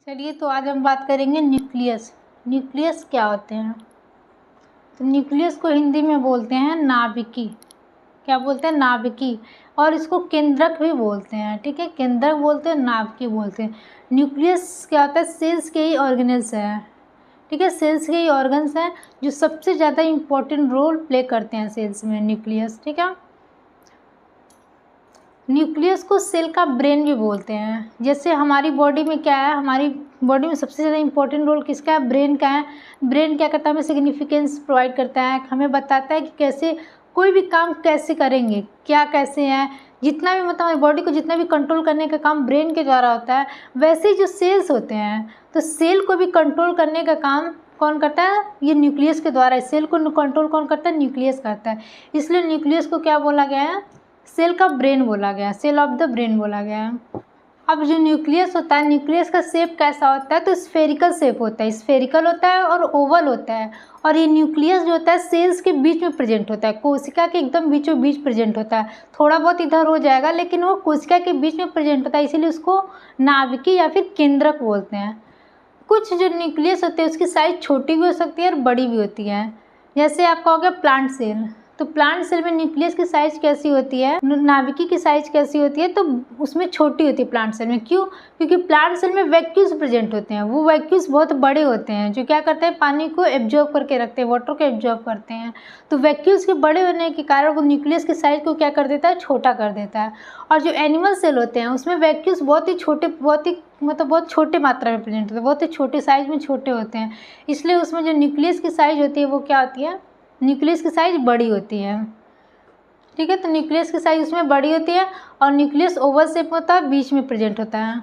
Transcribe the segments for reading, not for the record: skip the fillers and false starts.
चलिए तो आज हम बात करेंगे न्यूक्लियस। न्यूक्लियस क्या होते हैं? तो न्यूक्लियस को हिंदी में बोलते हैं नाभिकी। क्या बोलते हैं? नाभिकी। और इसको केंद्रक भी बोलते हैं। ठीक है, केंद्रक बोलते हैं, नाभिकी बोलते हैं। न्यूक्लियस क्या होता है? सेल्स के ही ऑर्गेनल्स हैं। ठीक है, सेल्स के ही ऑर्गन्स हैं जो सबसे ज़्यादा इम्पोर्टेंट रोल प्ले करते हैं सेल्स में, न्यूक्लियस। ठीक है, न्यूक्लियस को सेल का ब्रेन भी बोलते हैं। जैसे हमारी बॉडी में क्या है, हमारी बॉडी में सबसे ज़्यादा इंपॉर्टेंट रोल किसका है? ब्रेन का है। ब्रेन क्या करता है? हमें सिग्निफिकेंस प्रोवाइड करता है, हमें बताता है कि कैसे कोई भी काम कैसे करेंगे, क्या कैसे है। जितना भी मतलब हमारी बॉडी को जितना भी कंट्रोल करने का काम ब्रेन के द्वारा होता है, वैसे ही जो सेल्स होते हैं, तो सेल को भी कंट्रोल करने का काम कौन करता है? ये न्यूक्लियस के द्वारा। सेल को कंट्रोल कौन करता है? न्यूक्लियस करता है। इसलिए न्यूक्लियस को क्या बोला गया है? सेल का ब्रेन बोला गया, सेल ऑफ द ब्रेन बोला गया है। अब जो न्यूक्लियस होता है, न्यूक्लियस का शेप कैसा होता है? तो स्फेरिकल शेप होता है। स्फेरिकल होता है और ओवल होता है। और ये न्यूक्लियस जो होता है सेल्स के बीच में प्रेजेंट होता है, कोशिका के एकदम बीचों बीच प्रेजेंट होता है। थोड़ा बहुत इधर हो जाएगा लेकिन वो कोशिका के बीच में प्रेजेंट होता है, इसीलिए उसको नाभिकी या फिर केंद्रक बोलते हैं। कुछ जो न्यूक्लियस होते हैं उसकी साइज छोटी भी हो सकती है और बड़ी भी होती है। जैसे आपका हो गया प्लांट सेल। तो प्लांट सेल में न्यूक्लियस की साइज कैसी होती है? नाभिकी की साइज कैसी होती है? तो उसमें छोटी होती है प्लांट सेल में। क्यों? क्योंकि प्लांट सेल में वैक्यूल्स प्रेजेंट होते हैं। वो वैक्यूल्स बहुत बड़े होते हैं जो क्या करते हैं? पानी को एब्जॉर्ब करके रखते हैं, वाटर को एब्जॉर्ब करते हैं। तो वैक्यूल्स के बड़े होने के कारण वो न्यूक्लियस की साइज को क्या कर देता है? छोटा कर देता है। और जो एनिमल सेल होते हैं उसमें वैक्यूल्स बहुत ही छोटे, बहुत छोटे मात्रा में प्रेजेंट होते हैं, बहुत ही छोटे साइज में छोटे होते हैं। इसलिए उसमें जो न्यूक्लियस की साइज होती है वो क्या होती है? न्यूक्लियस की साइज बड़ी होती है। ठीक है, तो न्यूक्लियस की साइज उसमें बड़ी होती है और न्यूक्लियस ओवल शेप होता है, बीच में प्रेजेंट होता है।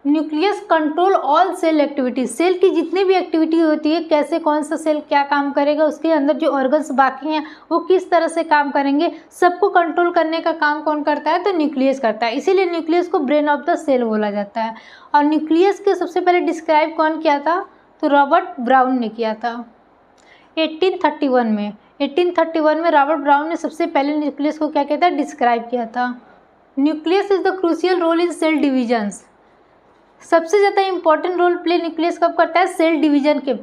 Nucleus control all cell activities. Cell की जितनी भी एक्टिविटी होती है, कैसे कौन सा सेल क्या काम करेगा, उसके अंदर जो ऑर्गन्स बाकी हैं वो किस तरह से काम करेंगे, सबको कंट्रोल करने का काम कौन करता है? तो न्यूक्लियस करता है। इसीलिए न्यूक्लियस को ब्रेन ऑफ द सेल बोला जाता है। और न्यूक्लियस के सबसे पहले डिस्क्राइब कौन किया था? तो रॉबर्ट ब्राउन ने किया था 1831 में। 1831 में रॉबर्ट ब्राउन ने सबसे पहले न्यूक्लियस को क्या किया था? डिस्क्राइब किया था। Nucleus is the crucial role in cell divisions. सबसे ज़्यादा इंपॉर्टेंट रोल प्ले न्यूक्लियस कब करता है? सेल डिवीजन के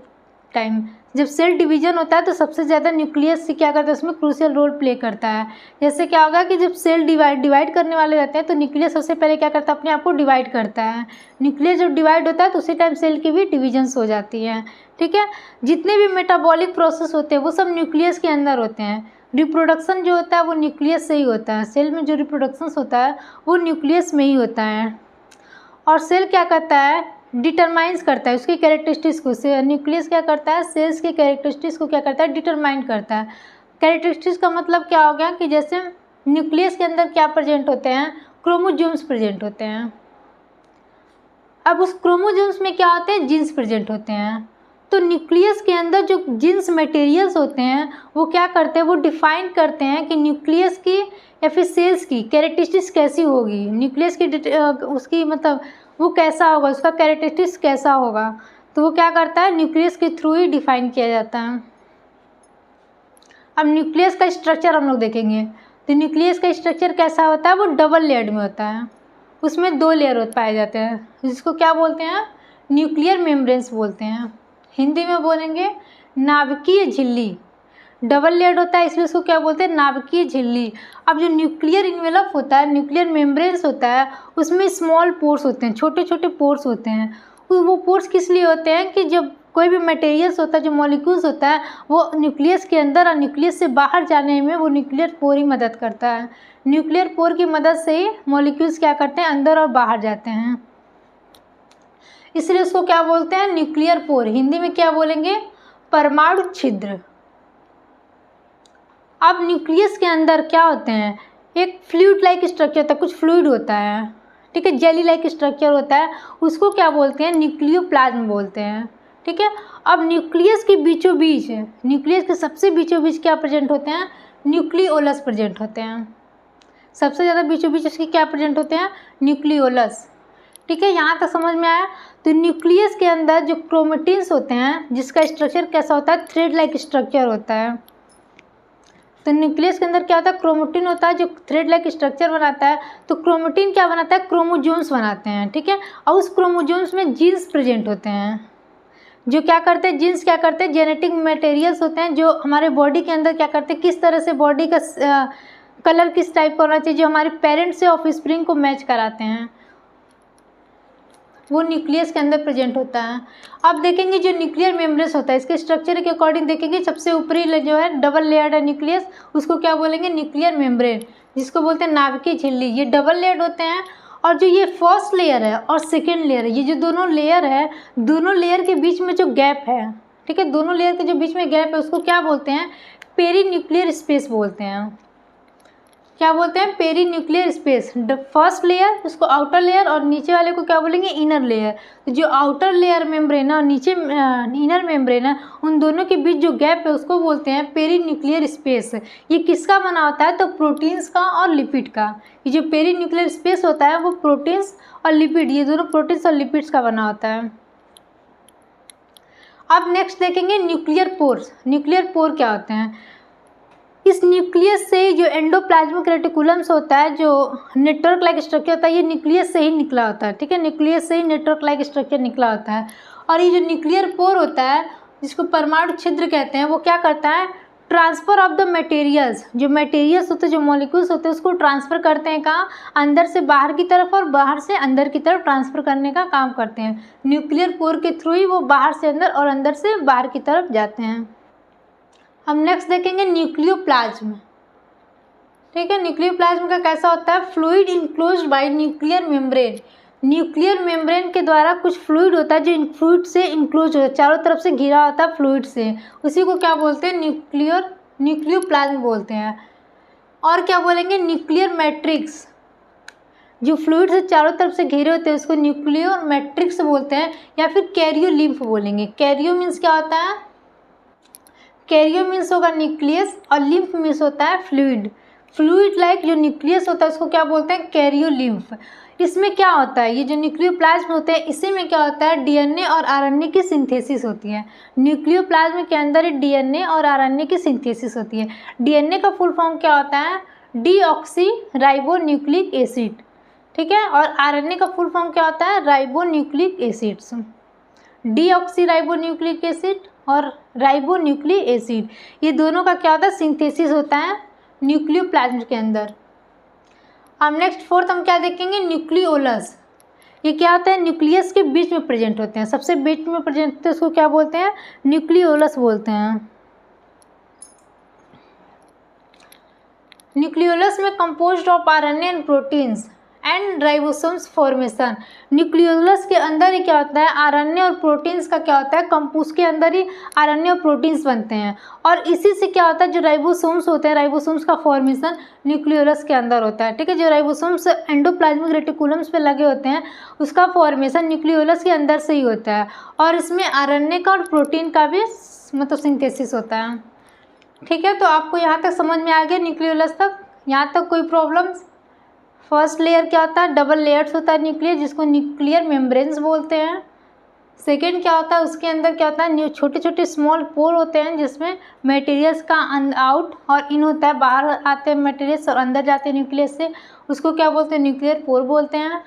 टाइम। जब सेल डिवीजन होता है तो सबसे ज़्यादा न्यूक्लियस से क्या करता है? उसमें क्रूशियल रोल प्ले करता है। जैसे क्या होगा कि जब सेल डिवाइड करने वाले रहते हैं तो न्यूक्लियस सबसे पहले क्या करता है? अपने आप को डिवाइड करता है। न्यूक्लियस जब डिवाइड होता है तो उसी टाइम सेल की भी डिविजन्स हो जाती हैं। ठीक है, जितने भी मेटाबॉलिक प्रोसेस होते हैं वो सब न्यूक्लियस के अंदर होते हैं। रिप्रोडक्शन जो होता है वो न्यूक्लियस से ही होता है। सेल में जो रिप्रोडक्शन होता है वो न्यूक्लियस में ही होता है। और सेल क्या करता है? डिटरमाइंस करता है उसकी कैरेक्टरिस्टिक्स को। न्यूक्लियस क्या करता है? सेल्स की कैरेक्टरिस्टिक्स को क्या करता है? डिटरमाइन करता है। कैरेक्टरिस्टिक्स का मतलब क्या हो गया कि जैसे न्यूक्लियस के अंदर क्या प्रेजेंट होते हैं? क्रोमोजोम्स प्रेजेंट होते हैं। अब उस क्रोमोजोम्स में क्या होते हैं? जीन्स प्रेजेंट होते हैं। तो न्यूक्लियस के अंदर जो जीन्स मटेरियल्स होते हैं वो क्या करते हैं? वो डिफाइन करते हैं कि न्यूक्लियस की या फिर सेल्स की कैरेक्टरिस्टिक्स कैसी होगी, न्यूक्लियस की उसकी मतलब वो कैसा होगा, उसका कैरेक्टरिस्टिक्स कैसा होगा। तो वो क्या करता है? न्यूक्लियस के थ्रू ही डिफाइन किया जाता है। अब न्यूक्लियस का स्ट्रक्चर हम लोग देखेंगे। तो न्यूक्लियस का स्ट्रक्चर कैसा होता है? वो डबल लेयर्ड में होता है। उसमें 2 लेयर पाए जाते हैं जिसको क्या बोलते हैं? न्यूक्लियर मेम्ब्रेन्स बोलते हैं। हिंदी में बोलेंगे नाभिकीय झिल्ली। डबल लेयर्ड होता है इसलिए उसको क्या बोलते हैं? नाभिकीय झिल्ली। अब जो न्यूक्लियर इन्वेलप होता है, न्यूक्लियर मेम्ब्रेन्स होता है, उसमें स्मॉल पोर्स होते हैं, छोटे छोटे पोर्स होते हैं। वो पोर्स किस लिए होते हैं कि जब कोई भी मटेरियल्स होता है, जो मॉलिक्यूल्स होता है, वो न्यूक्लियस के अंदर और न्यूक्लियस से बाहर जाने में वो न्यूक्लियर पोर ही मदद करता है। न्यूक्लियर पोर की मदद से ही मॉलिक्यूल्स क्या करते हैं? अंदर और बाहर जाते हैं। इसलिए उसको क्या बोलते हैं? Nuclear pore. हिंदी में क्या बोलेंगे? परमाणु छिद्र। अब न्यूक्लियस के अंदर क्या होते हैं? एक फ्लूइड लाइक स्ट्रक्चर होता है, कुछ फ्लूइड होता है। ठीक है, जेली लाइक स्ट्रक्चर होता है, उसको क्या बोलते हैं? न्यूक्लियोप्लाज्म बोलते हैं। ठीक है, अब न्यूक्लियस के बीचों बीच, न्यूक्लियस के सबसे बीचों बीच क्या प्रेजेंट होते हैं? न्यूक्लियोलस प्रेजेंट होते हैं। सबसे ज़्यादा बीचों बीच इसके क्या प्रेजेंट होते हैं? न्यूक्लियोलस। ठीक है, यहाँ तक समझ में आया? तो न्यूक्लियस के अंदर जो क्रोमेटिन्स होते हैं जिसका स्ट्रक्चर कैसा होता है? थ्रेड लाइक स्ट्रक्चर होता है। तो न्यूक्लियस के अंदर क्या होता है, क्रोमेटिन होता है जो थ्रेड लाइक स्ट्रक्चर बनाता है। तो क्रोमेटिन क्या बनाता है, क्रोमोजोम्स बनाते हैं, ठीक है। और उस क्रोमोजोम्स में जीन्स प्रेजेंट होते हैं, जो क्या करते हैं, जीन्स क्या करते हैं, जेनेटिक मटेरियल्स होते हैं जो हमारे बॉडी के अंदर क्या करते हैं, किस तरह से बॉडी का कलर किस टाइप का होना चाहिए, जो हमारे पेरेंट्स से ऑफस्प्रिंग को मैच कराते हैं, वो न्यूक्लियस के अंदर प्रेजेंट होता है। अब देखेंगे जो न्यूक्लियर मेम्ब्रेन होता है, इसके स्ट्रक्चर के अकॉर्डिंग देखेंगे, सबसे ऊपरी जो है डबल लेयर्ड है न्यूक्लियस, उसको क्या बोलेंगे, न्यूक्लियर मेम्ब्रेन, जिसको बोलते हैं नाभिकीय झिल्ली। ये डबल लेयर्ड होते हैं। और जो ये फर्स्ट लेयर है और सेकेंड लेयर है, ये जो दोनों लेयर है, दोनों लेयर के बीच में जो गैप है, ठीक है, दोनों लेयर के जो बीच में गैप है उसको क्या बोलते हैं, पेरी न्यूक्लियर स्पेस बोलते हैं। क्या बोलते हैं, perinuclear space. First layer उसको आउटर लेयर और नीचे वाले को क्या बोलेंगे, इनर लेयर। तो जो आउटर लेयर मेम्ब्रेन है और नीचे इनर मेम्ब्रेन है, उन दोनों के बीच जो गैप है उसको बोलते हैं पेरी न्यूक्लियर स्पेस। ये किसका बना होता है, तो प्रोटीन्स का और लिपिड का। ये जो पेरी न्यूक्लियर स्पेस होता है वो प्रोटीन्स और लिपिड, ये दोनों प्रोटीन्स और लिपिड्स का बना होता है। अब नेक्स्ट देखेंगे न्यूक्लियर पोर्स। न्यूक्लियर पोर क्या होते हैं, इस न्यूक्लियस से जो एंडोप्लाज्मिक रेटिकुलम्स होता है, जो नेटवर्क लाइक स्ट्रक्चर होता है, ये न्यूक्लियस से ही निकला होता है, ठीक है, न्यूक्लियस से ही नेटवर्क लाइक स्ट्रक्चर निकला होता है। और ये जो न्यूक्लियर पोर होता है, जिसको परमाणु छिद्र कहते हैं, वो क्या करता है, ट्रांसफ़र ऑफ द मटेरियल्स, जो मटेरियल्स होते हैं, जो मॉलिक्यूल्स होते हैं, उसको ट्रांसफ़र करते हैं कहाँ, अंदर से बाहर की तरफ और बाहर से अंदर की तरफ ट्रांसफ़र करने का काम करते हैं। न्यूक्लियर पोर के थ्रू ही वो बाहर से अंदर और अंदर से बाहर की तरफ जाते हैं। हम नेक्स्ट देखेंगे न्यूक्लियोप्लाज्म, ठीक है। न्यूक्लियोप्लाज्म का कैसा होता है, fluid enclosed bye nuclear membrane. Nuclear membrane के द्वारा कुछ फ्लूइड होता है जो फ्लूइड से इनक्लोज होता है, चारों तरफ से घिरा होता है फ्लूइड से, उसी को क्या बोलते हैं, न्यूक्लियोप्लाज्म बोलते हैं। और क्या बोलेंगे, न्यूक्लियर मैट्रिक्स, जो फ्लूइड से चारों तरफ से घिरे होते हैं उसको न्यूक्लियर मैट्रिक्स बोलते हैं, या फिर कैरियो लिम्फ बोलेंगे। कैरियो मीन्स क्या होता है, कैरियो मीन्स होगा न्यूक्लियस और लिम्फ मीन्स होता है फ्लूइड। फ्लूइड लाइक जो न्यूक्लियस होता है उसको क्या बोलते हैं, कैरियो लिम्फ। इसमें क्या होता है, ये जो न्यूक्लियोप्लाज्म होते हैं इसी में क्या होता है, डीएनए और आरएनए की सिंथेसिस होती है। न्यूक्लियोप्लाज्म के अंदर डीएनए और आरएनए की सिंथेसिस होती है। डीएनए का फुल फॉर्म क्या होता है, डीऑक्सी राइबो न्यूक्लिक एसिड, ठीक है। और आरएनए का फुल फॉर्म क्या होता है, ribo nucleic acids. Deoxy ribo nucleic acid और राइबो न्यूक्लिक एसिड, ये दोनों का क्या होता है, सिंथेसिस होता है न्यूक्लियोप्लाज्म के अंदर। अब नेक्स्ट फोर्थ हम क्या देखेंगे, न्यूक्लियोलस। ये क्या होता है, न्यूक्लियस के बीच में प्रेजेंट होते हैं, सबसे बीच में प्रेजेंट होते हैं, उसको क्या बोलते हैं, न्यूक्लियोलस बोलते हैं। न्यूक्लियोलस में composed of RNA and proteins and ribosomes formation. Nucleolus के अंदर ही क्या होता है, आरएनए और प्रोटीन्स का क्या होता है, उसके अंदर ही आरएनए और प्रोटीन्स बनते हैं। और इसी से क्या होता है, जो राइबोसोम्स होते हैं, राइबोसोम्स का फॉर्मेशन न्यूक्लियोलस के अंदर होता है, ठीक है। जो राइबोसोम्स एंडोप्लाज्मिक रेटिकुलम्स पे लगे होते हैं उसका फॉर्मेशन न्यूक्लियोलस के अंदर से ही होता है। और इसमें आरएनए का और प्रोटीन का भी मतलब सिंथेसिस होता है, ठीक है। तो आपको यहाँ तक समझ में आ गया, न्यूक्लियोलस तक, यहाँ तक कोई प्रॉब्लम्स। फर्स्ट लेयर क्या होता है, डबल लेयर्स होता है न्यूक्लियर, जिसको न्यूक्लियर मेम्ब्रेन्स बोलते हैं। सेकेंड क्या होता है, उसके अंदर क्या होता है, छोटे छोटे स्मॉल पोर होते हैं जिसमें मटेरियल्स का आउट और इन होता है, बाहर आते हैं मटेरियल्स और अंदर जाते हैं न्यूक्लियस से, उसको क्या बोलते हैं, न्यूक्लियर पोर बोलते हैं।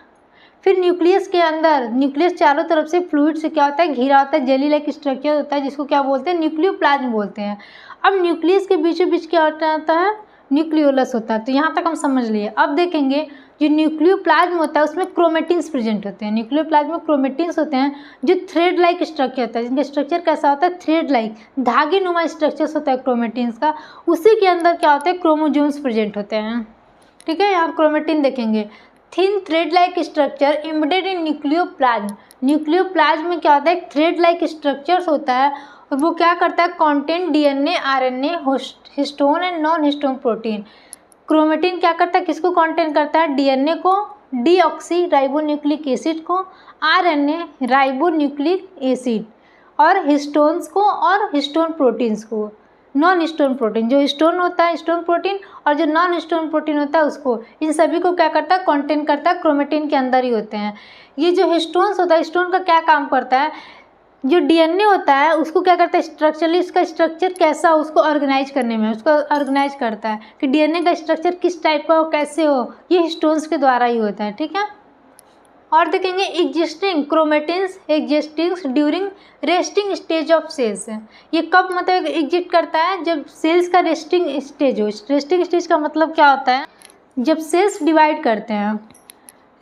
फिर न्यूक्लियस के अंदर, न्यूक्लियस चारों तरफ से फ्लूइड से क्या होता है, घिरा होता है, जेली लाइक स्ट्रक्चर होता है, जिसको क्या बोलते हैं, न्यूक्लियोप्लाज्म बोलते हैं। अब न्यूक्लियस के बीचों बीच क्या होता है, न्यूक्लियोलस होता है। तो यहाँ तक हम समझ लिए। अब देखेंगे जो न्यूक्लियोप्लाज्म होता है उसमें क्रोमेटिन्स प्रेजेंट होते हैं। न्यूक्लियोप्लाज्म में क्रोमेटिन्स होते हैं जो थ्रेड लाइक स्ट्रक्चर होता है, जिनका स्ट्रक्चर कैसा होता है, थ्रेड लाइक, धागे नुमा स्ट्रक्चर्स होता है क्रोमेटिन्स का। उसी के अंदर क्या होता है, क्रोमोजोम्स प्रेजेंट होते हैं, ठीक है। यहाँ क्रोमेटिन देखेंगे, thin thread like structure embedded in nucleoplasm. Nucleoplasm में क्या होता है, थ्रेड लाइक स्ट्रक्चर्स होता है और वो क्या करता है, content DNA, RNA, histone and non histone protein. Chromatin क्या करता है, किसको कंटेन करता है, डीएनए को, डीऑक्सी राइबोन्यूक्लिक एसिड को, आरएनए राइबोन्यूक्लिक एसिड, और हिस्टोन्स को और हिस्टोन प्रोटीन्स को। नॉन हिस्टोन प्रोटीन, जो हिस्टोन होता है हिस्टोन प्रोटीन, और जो नॉन हिस्टोन प्रोटीन होता है उसको, इन सभी को क्या करता है, कंटेन करता है, क्रोमेटिन के अंदर ही होते हैं। ये जो हिस्टोन्स होता है, हिस्टोन का क्या काम करता है, जो डीएनए होता है उसको क्या करता है, स्ट्रक्चरली इसका स्ट्रक्चर कैसा हो उसको ऑर्गेनाइज करने में, उसको ऑर्गेनाइज करता है कि डीएनए का स्ट्रक्चर किस टाइप का हो, कैसे हो, ये हिस्टोन्स के द्वारा ही होता है। ठीक है। और देखेंगे existing chromatins existing during resting stage of cells. ये कब मतलब एग्जिस्ट करता है, जब सेल्स का रेस्टिंग स्टेज हो। रेस्टिंग स्टेज का मतलब क्या होता है, जब सेल्स डिवाइड करते हैं।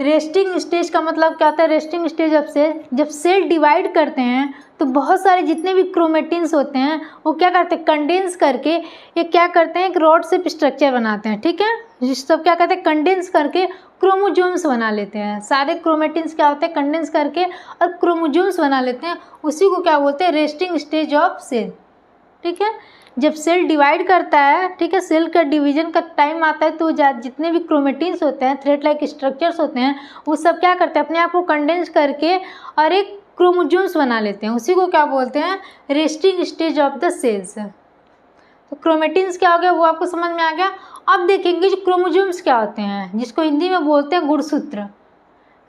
रेस्टिंग स्टेज का मतलब क्या होता है, रेस्टिंग स्टेज ऑफ सेल, जब सेल डिवाइड करते हैं तो बहुत सारे जितने भी क्रोमेटिन्स होते हैं वो क्या करते हैं, कंडेंस करके ये क्या करते हैं, एक रॉड शेप स्ट्रक्चर बनाते हैं। ठीक है। जिस सब क्या कहते हैं, कंडेंस करके क्रोमोजोम्स बना लेते हैं। सारे क्रोमेटिन्स क्या होते हैं, कंडेंस करके और क्रोमोजोम्स बना लेते हैं। उसी को क्या बोलते हैं, रेस्टिंग स्टेज ऑफ सेल। ठीक है। जब सेल डिवाइड करता है, ठीक है, सेल का डिवीजन का टाइम आता है तो जितने भी क्रोमेटिन्स होते हैं, थ्रेड लाइक स्ट्रक्चर्स होते हैं, वो सब क्या करते हैं, अपने आप को कंडेंस करके और एक क्रोमोजोम्स बना लेते हैं। उसी को क्या बोलते हैं, resting stage of the cells. तो क्रोमेटिन्स क्या हो गया वो आपको समझ में आ गया। अब देखेंगे जो क्रोमोजोम्स क्या होते हैं, जिसको हिंदी में बोलते हैं गुणसूत्र।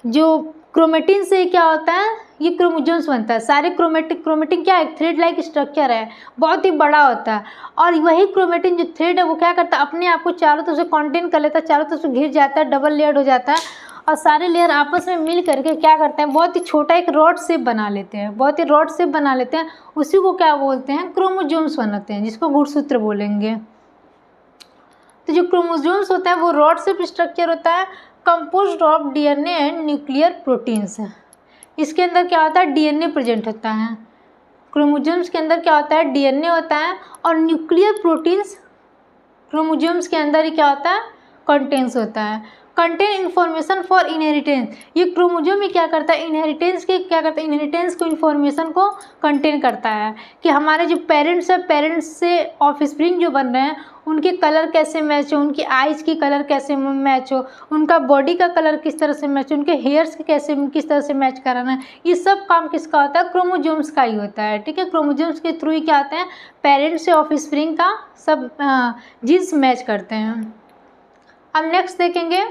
जो क्रोमेटिन से क्या होता है, ये क्रोमोजोम्स बनता है। सारे क्रोमेटिन क्या है, थ्रेड लाइक स्ट्रक्चर है, बहुत ही बड़ा होता है। और वही क्रोमेटिन जो थ्रेड है वो क्या करता है, अपने आप को चारों तरफ से कंटेन कर लेता है, चारों तरफ से घिर जाता है, डबल लेयर्ड हो जाता है और सारे लेयर आपस में मिल करके क्या करते हैं, बहुत ही छोटा एक रॉड शेप बना लेते हैं, बहुत ही रॉड शेप बना लेते हैं। उसी को क्या बोलते हैं, क्रोमोजोम्स बनाते हैं, जिसको गुणसूत्र बोलेंगे। तो जो क्रोमोजोम्स होता है वो रॉड शेप स्ट्रक्चर होता है, composed of DNA and nuclear proteins. इसके अंदर क्या होता है, डीएनए प्रेजेंट होता है। क्रोमोजोम्स के अंदर क्या होता है, डीएनए होता है और न्यूक्लियर प्रोटीन्स क्रोमोजोम्स के अंदर ही क्या होता है, कंटेंस होता है। कंटेन इन्फॉर्मेशन फॉर इनहेरिटेंस, ये क्रोमोजोम ही क्या करता है, इनहेरिटेंस के क्या करता है, इनहेरिटेंस को इन्फॉर्मेशन को कंटेन करता है कि हमारे जो पेरेंट्स है, पेरेंट्स से ऑफस्प्रिंग जो बन रहे हैं उनके कलर कैसे मैच हो, उनकी आइज़ की कलर कैसे मैच हो, उनका बॉडी का कलर किस तरह से मैच हो, उनके हेयर्स के कैसे किस तरह से मैच कराना है, ये सब काम किसका होता है, क्रोमोजोम्स का ही होता है। ठीक है। क्रोमोजोम्स के थ्रू ही क्या आते हैं, पेरेंट्स से ऑफस्प्रिंग का सब जीन्स मैच करते हैं। अब नेक्स्ट देखेंगे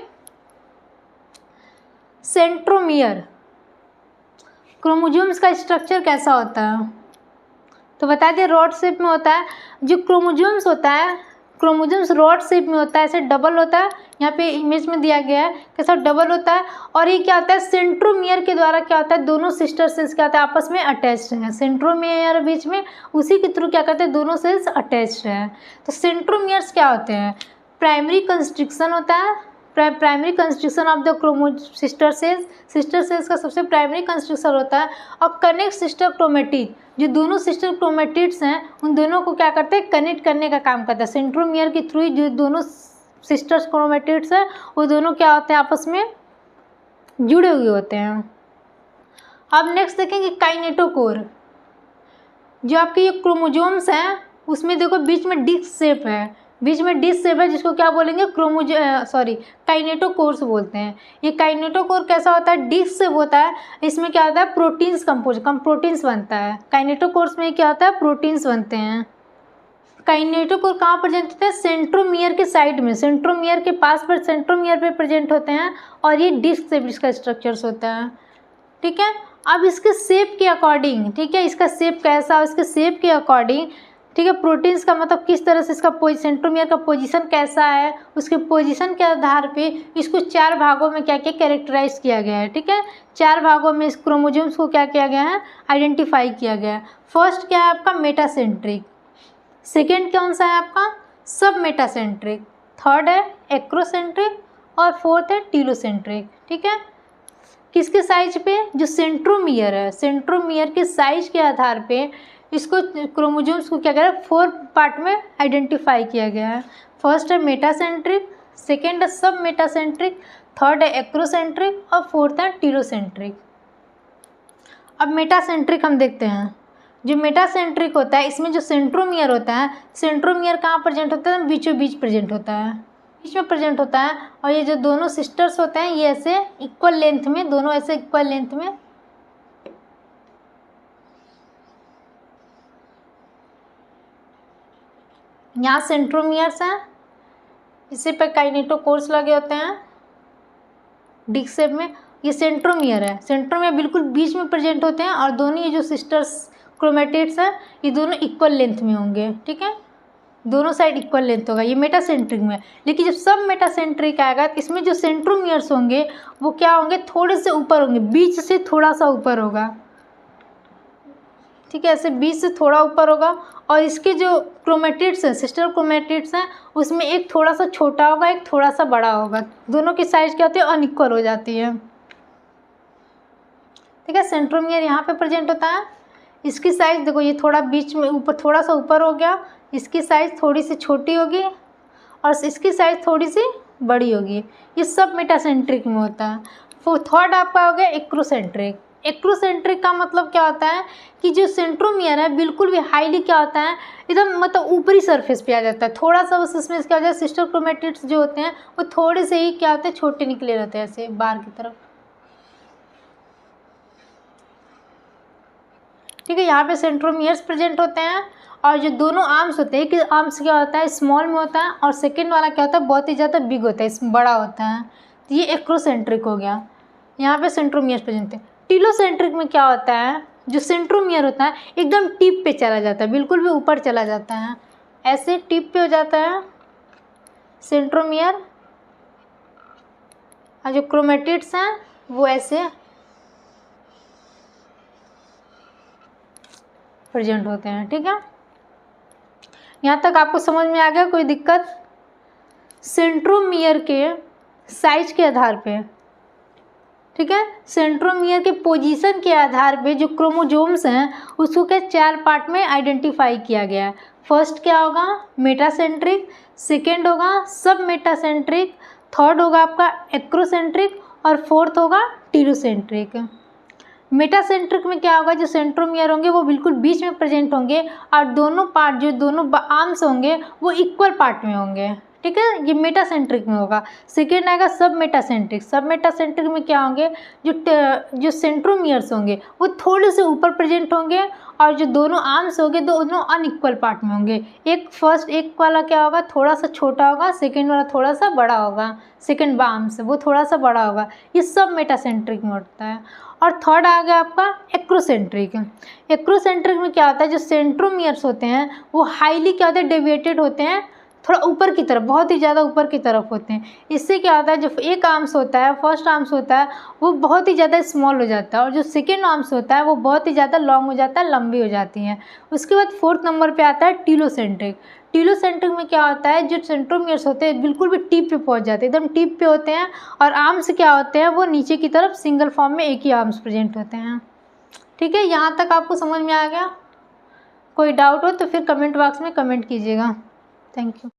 सेंट्रोमियर। क्रोमोजोम्स का स्ट्रक्चर कैसा होता है, तो बता दें रॉड शेप में होता है। जो क्रोमोजोम्स होता है, क्रोमोजोम्स रॉड शेप में होता है, ऐसे डबल होता है, यहाँ पे इमेज में दिया गया है कैसा डबल होता है। और ये क्या होता है, सेंट्रोमियर के द्वारा क्या होता है, दोनों सिस्टर सेल्स क्या होता है, आपस में अटैच्ड हैं। सेंट्रोमियर बीच में, उसी के थ्रू क्या करते हैं, दोनों सेल्स अटैच्ड हैं। तो सेंट्रोमियर्स क्या होते हैं, प्राइमरी कंस्ट्रिक्शन होता है, primary construction of the sister cells का सबसे प्राइमरी कंस्ट्रक्शन होता है। और कनेक्ट सिस्टर क्रोमेटिड, जो दोनों सिस्टर क्रोमेटिड्स हैं उन दोनों को क्या करते हैं, कनेक्ट करने का काम करता है। सेंट्रोमियर के थ्रू जो दोनों सिस्टर्स क्रोमेटिड्स हैं वो दोनों क्या होते हैं, आपस में जुड़े हुए होते हैं। अब नेक्स्ट देखेंगे काइनेटोकोर। जो आपके ये क्रोमोजोम्स हैं उसमें देखो बीच में डिस्क शेप है, बीच में डिस्क शेप है, जिसको क्या बोलेंगे, काइनेटोकोर्स बोलते हैं। ये काइनेटोकोर कैसा होता है, डिस्क शेप होता है। इसमें क्या होता है, प्रोटीन्स प्रोटीन्स बनता है। काइनेटोकोर्स में क्या होता है, प्रोटीन्स बनते हैं। काइनेटोकोर कहाँ प्रेजेंट होते हैं, सेंट्रोमियर के साइड में, सेंट्रोमियर के पास पर, सेंट्रोमियर पे प्रेजेंट होते हैं। और ये डिस्क शेप इसका स्ट्रक्चर्स होता है। ठीक है। अब इसके शेप के अकॉर्डिंग, ठीक है, इसका शेप कैसा, इसके शेप के अकॉर्डिंग, ठीक है, प्रोटीन्स का मतलब किस तरह से इसका सेंट्रोमियर का पोजीशन कैसा है, उसके पोजीशन के आधार पे इसको 4 भागों में क्या क्या कैरेक्टराइज किया गया है। ठीक है। 4 भागों में इस क्रोमोजोम्स को क्या किया गया है, आइडेंटिफाई किया गया है। फर्स्ट क्या है आपका, मेटासेंट्रिक। सेकेंड कौन सा है आपका, सब मेटासेंट्रिक। थर्ड है एक्रोसेंट्रिक और फोर्थ है टीलोसेंट्रिक। ठीक है। किसके साइज पे, जो सेंट्रोमियर है, सेंट्रोमियर के साइज के आधार पे इसको क्रोमोजोम्स को क्या करा, 4 पार्ट में आइडेंटिफाई किया गया है। फर्स्ट है मेटासेंट्रिक, सेकेंड है सब मेटासेंट्रिक, थर्ड है एक्रोसेंट्रिक और फोर्थ है टीलोसेंट्रिक। अब मेटासेंट्रिक हम देखते हैं। जो मेटासेंट्रिक होता है इसमें जो सेंट्रोमियर होता है, सेंट्रोमियर कहाँ प्रेजेंट होता है, बीचों बीच प्रेजेंट होता है, बीच में प्रेजेंट होता है। और ये जो दोनों सिस्टर्स होते हैं ये ऐसे इक्वल लेंथ में, दोनों ऐसे इक्वल लेंथ में, यहाँ सेंट्रोमियर्स हैं, इसी पे काइनेटोकोर्स लगे होते हैं। डिस्क शेप में। ये सेंट्रोमियर है, सेंट्रोमियर बिल्कुल बीच में प्रेजेंट होते हैं और दोनों ये जो सिस्टर्स क्रोमेटिड्स हैं ये दोनों इक्वल लेंथ में होंगे, ठीक है, दोनों साइड इक्वल लेंथ होगा, ये मेटासेंट्रिक में। लेकिन जब सब मेटासेंट्रिक आएगा तो इसमें जो सेंट्रोमियर्स होंगे वो क्या होंगे, थोड़े से ऊपर होंगे, बीच से थोड़ा सा ऊपर होगा, ठीक है, ऐसे बीच से थोड़ा ऊपर होगा। और इसके जो क्रोमेटिड्स हैं, सिस्टर क्रोमेटिड्स हैं, उसमें एक थोड़ा सा छोटा होगा, एक थोड़ा सा बड़ा होगा, दोनों की साइज क्या होती है, अनइक्वल हो जाती है, ठीक है। सेंट्रोमियर यहाँ पे प्रेजेंट होता है, इसकी साइज देखो ये थोड़ा बीच में ऊपर, थोड़ा सा ऊपर हो गया, इसकी साइज़ थोड़ी सी छोटी होगी और इसकी साइज़ थोड़ी सी बड़ी होगी, ये सब मेटासेंट्रिक में होता है। थर्ड आपका हो गया एक्रोसेंट्रिक। एक्रोसेंट्रिक का मतलब क्या होता है कि जो सेंट्रोमियर है बिल्कुल भी हाईली क्या होता है, एकदम मतलब ऊपरी सरफेस पे आ जाता है, थोड़ा सा बस इसमें क्या होता है, सिस्टर क्रोमेटिड्स जो होते हैं वो थोड़े से ही क्या होते हैं, छोटे निकले रहते हैं ऐसे बाहर की तरफ, ठीक है। यहाँ पे सेंट्रोमियर्स प्रेजेंट होते हैं और जो दोनों आर्म्स होते हैं, एक आर्म्स क्या होता है स्मॉल में होता है और सेकेंड वाला क्या होता है बहुत ही ज़्यादा बिग होता है, इसमें बड़ा होता है, तो ये एक्रोसेंट्रिक हो गया। यहाँ पे सेंट्रोमियर्स प्रेजेंट है। टीलोसेंट्रिक में क्या होता है, जो सेंट्रोमियर होता है एकदम टिप पे चला जाता है, बिल्कुल भी ऊपर चला जाता है, ऐसे टिप पे हो जाता है सेंट्रोमियर, और जो क्रोमेटिड्स हैं वो ऐसे प्रेजेंट होते हैं, ठीक है। यहाँ तक आपको समझ में आ गया, कोई दिक्कत? सेंट्रोमियर के साइज के आधार पे, ठीक है, सेंट्रोमियर के पोजीशन के आधार पे जो क्रोमोजोम्स हैं उसको क्या 4 पार्ट में आइडेंटिफाई किया गया है। फर्स्ट क्या होगा, मेटासेंट्रिक, सेकेंड होगा सब मेटासेंट्रिक, थर्ड होगा आपका एक्रोसेंट्रिक और फोर्थ होगा टीलोसेंट्रिक। मेटासेंट्रिक में क्या होगा, जो सेंट्रोमियर होंगे वो बिल्कुल बीच में प्रेजेंट होंगे और दोनों पार्ट जो दोनों आर्म्स होंगे वो इक्वल पार्ट में होंगे, ठीक है, ये मेटासेंट्रिक में होगा। सेकेंड आएगा सब मेटासेंट्रिक। सब मेटासेंट्रिक में क्या होंगे, जो सेंट्रोमियर्स होंगे वो थोड़े से ऊपर प्रेजेंट होंगे और जो दोनों आर्म्स होंगे दोनों अनइक्वल पार्ट में होंगे। एक वाला क्या होगा, थोड़ा सा छोटा होगा, सेकेंड वाला थोड़ा सा बड़ा होगा, सेकेंड आर्म्स वो थोड़ा सा बड़ा होगा, ये सब मेटासेंट्रिक में होता है। और थर्ड आ गया आपका एक्रोसेंट्रिक। एक्रोसेंट्रिक में क्या होता है, जो सेंट्रोमियर्स होते हैं वो हाईली क्या होते हैं, डेविएटेड होते हैं, थोड़ा ऊपर की तरफ, बहुत ही ज़्यादा ऊपर की तरफ होते हैं। इससे क्या होता है, जो एक आर्म्स होता है, फर्स्ट आर्म्स होता है वो बहुत ही ज़्यादा स्मॉल हो जाता है और जो सेकेंड आर्म्स होता है वो बहुत ही ज़्यादा लॉन्ग हो जाता है, लंबी हो जाती हैं। उसके बाद फोर्थ नंबर पे आता है टीलोसेंट्रिक। टीलोसेंट्रिक में क्या होता है, जो सेंट्रोमियर्स होते हैं बिल्कुल भी टिप पे पहुंच जाते हैं, एकदम टिप पे होते हैं और आर्म्स क्या होते हैं वो नीचे की तरफ सिंगल फॉर्म में एक ही आर्म्स प्रेजेंट होते हैं, ठीक है। यहाँ तक आपको समझ में आ गया? कोई डाउट हो तो फिर कमेंट बॉक्स में कमेंट कीजिएगा। Thank you.